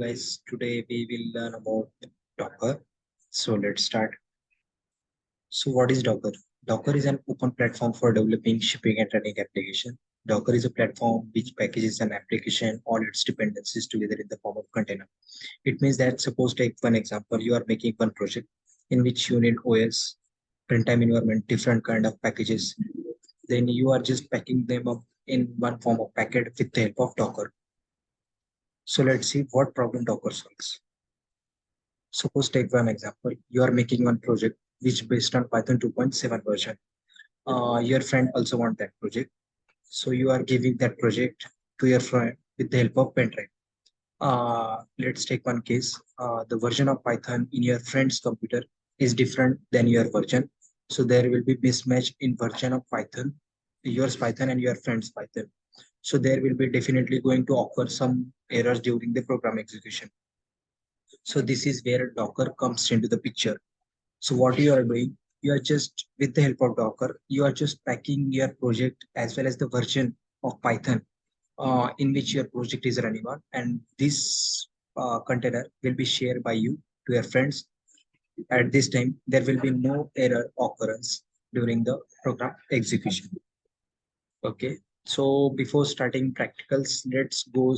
guys, today we will learn about Docker. So let's start. So what is Docker? Docker is an open platform for developing, shipping and running application. Docker is a platform which packages an application, all its dependencies together in the form of container. It means that suppose take one example, you are making one project in which you need OS, runtime environment, different kind of packages. Then you are just packing them up in one form of packet with the help of Docker. So let's see what problem Docker solves. Suppose take one example. You are making one project which based on Python 2.7 version. Your friend also want that project. So you are giving that project to your friend with the help of pen drive. Let's take one case. The version of Python in your friend's computer is different than your version. So there will be mismatch in version of Python, yours Python and your friend's Python. So there will be definitely going to occur some errors during the program execution. So this is where Docker comes into the picture. So what you are doing, you are just with the help of Docker, you are just packing your project as well as the version of Python in which your project is running on, and this container will be shared by you to your friends. At this time, there will be no error occurrence during the program execution. Okay. So before starting practicals, let's go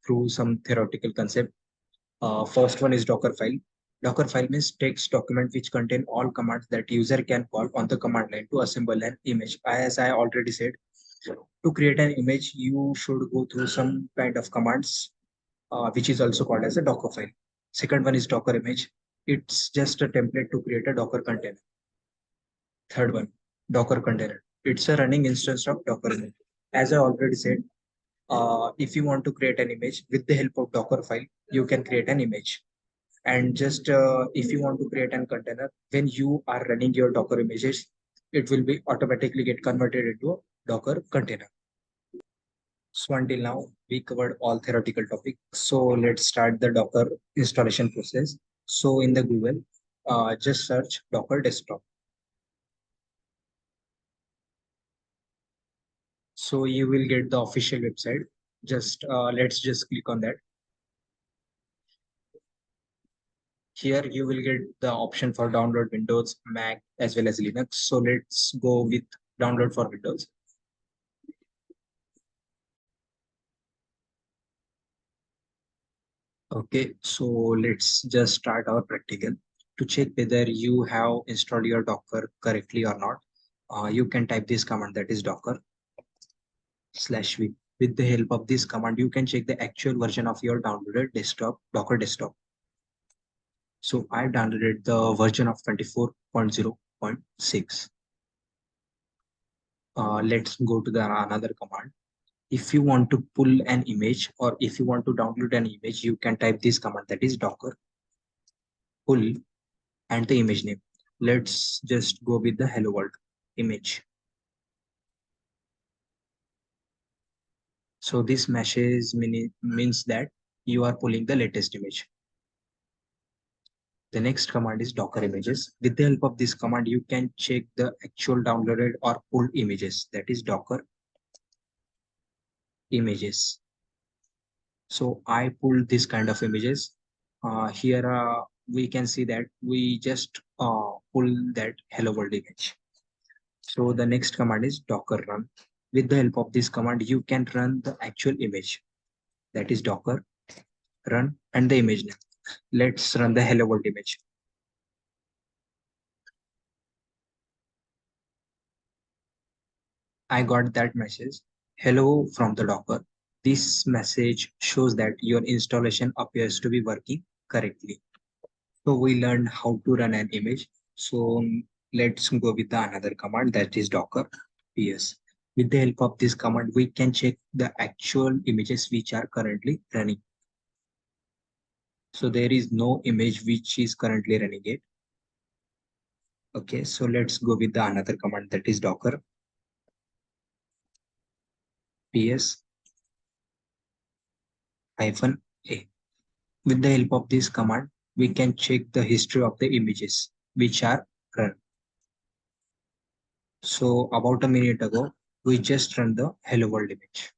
through some theoretical concept. First one is Docker file. Docker file means text document which contain all commands that user can call on the command line to assemble an image. As I already said, to create an image, you should go through some kind of commands, which is also called as a Docker file. Second one is Docker image. It's just a template to create a Docker container. Third one, Docker container. It's a running instance of Docker image. As I already said, if you want to create an image with the help of Docker file, you can create an image. And just if you want to create a container, when you are running your Docker images, it will be automatically get converted into a Docker container. So until now, we covered all theoretical topics. So let's start the Docker installation process. So in the Google, just search Docker desktop. So you will get the official website. Just let's just click on that. Here you will get the option for download Windows, Mac, as well as Linux. So let's go with download for Windows. Okay, so let's just start our practical. To check whether you have installed your Docker correctly or not, you can type this command, that is docker/v. With the help of this command, you can check the actual version of your downloaded desktop, Docker desktop. So I downloaded the version of 24.0.6. Let's go to the another command. If you want to pull an image or if you want to download an image, you can type this command, that is docker pull and the image name. Let's just go with the hello world image. So this message means that you are pulling the latest image. The next command is docker images. With the help of this command, you can check the actual downloaded or pulled images, that is docker images. So I pulled this kind of images. Here we can see that we just pull that hello world image. So the next command is docker run. With the help of this command, you can run the actual image, that is docker run and the image name. Let's run the hello world image. I got that message, hello from the Docker. This message shows that your installation appears to be working correctly. So we learned how to run an image. So let's go with the another command, that is docker ps. With the help of this command, we can check the actual images which are currently running. So there is no image which is currently running it. Okay, so let's go with the another command, that is docker ps hyphen a. With the help of this command, we can check the history of the images which are run. So about a minute ago, we just run the hello world image.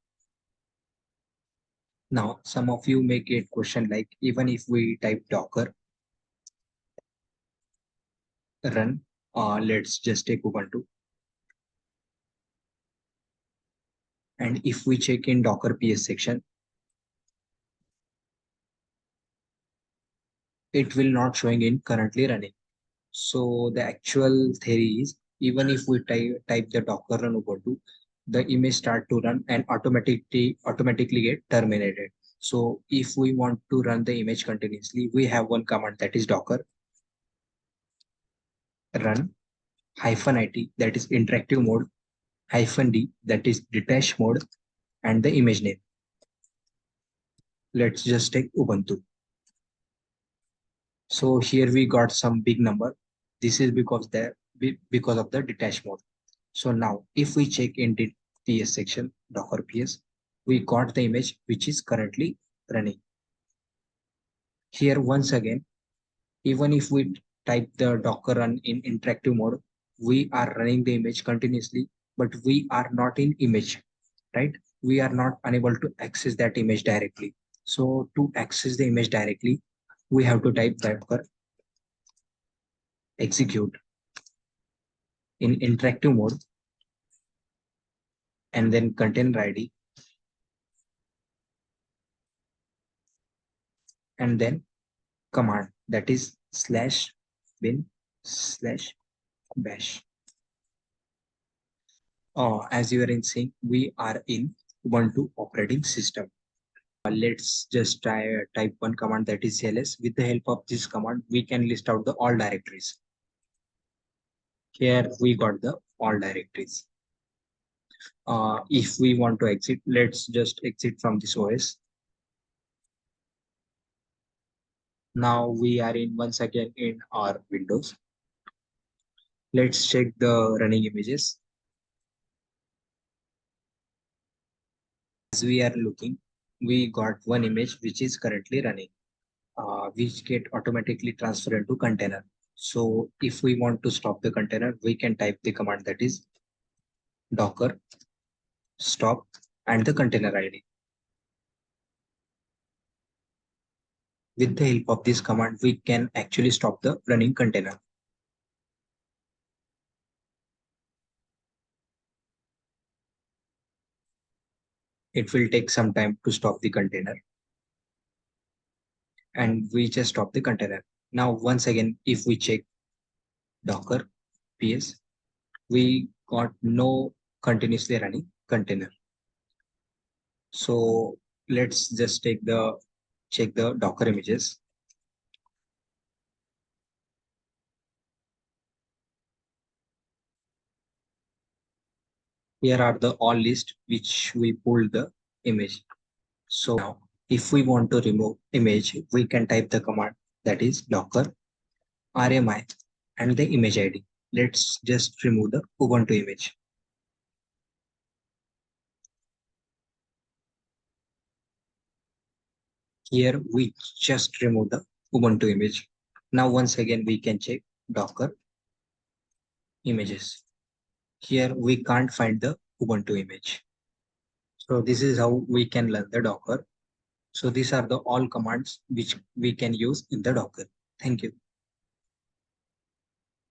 Now, some of you may get question like, even if we type Docker run, let's just take Ubuntu. And if we check in Docker PS section, it will not showing in currently running. So the actual theory is, even if we type the Docker run Ubuntu, the image start to run and automatically get terminated. So if we want to run the image continuously, we have one command, that is Docker run -it, that is interactive mode, -d, that is detached mode, and the image name. Let's just take Ubuntu. So here we got some big number. This is because of the detached mode. So now if we check in the PS section, Docker PS, we got the image which is currently running. Here once again, even if we type the Docker run in interactive mode, we are running the image continuously, but we are not in image, right? We are not unable to access that image directly. So to access the image directly, we have to type Docker execute in interactive mode and then container ID and then command, that is /bin/bash. As you are in seeing, we are in Ubuntu operating system. Let's just type one command, that is ls. With the help of this command, we can list out the all directories. Here we got the all directories. If we want to exit, let's just exit from this OS. Now we are in once again in our Windows. Let's check the running images. As we are looking, we got one image which is currently running, which get automatically transferred into container. So if we want to stop the container, we can type the command, that is docker stop and the container ID. With the help of this command, we can actually stop the running container. It will take some time to stop the container. And we just stop the container. Now, once again, if we check Docker PS, we got no continuously running container. So let's just check the Docker images. Here are the all list which we pulled the image. So now if we want to remove image, we can type the command, that is docker rmi and the image ID. Let's just remove the Ubuntu image. Here we just remove the Ubuntu image. Now once again we can check Docker images. Here we can't find the Ubuntu image. So this is how we can learn the Docker. So these are the all commands which we can use in the Docker. Thank you.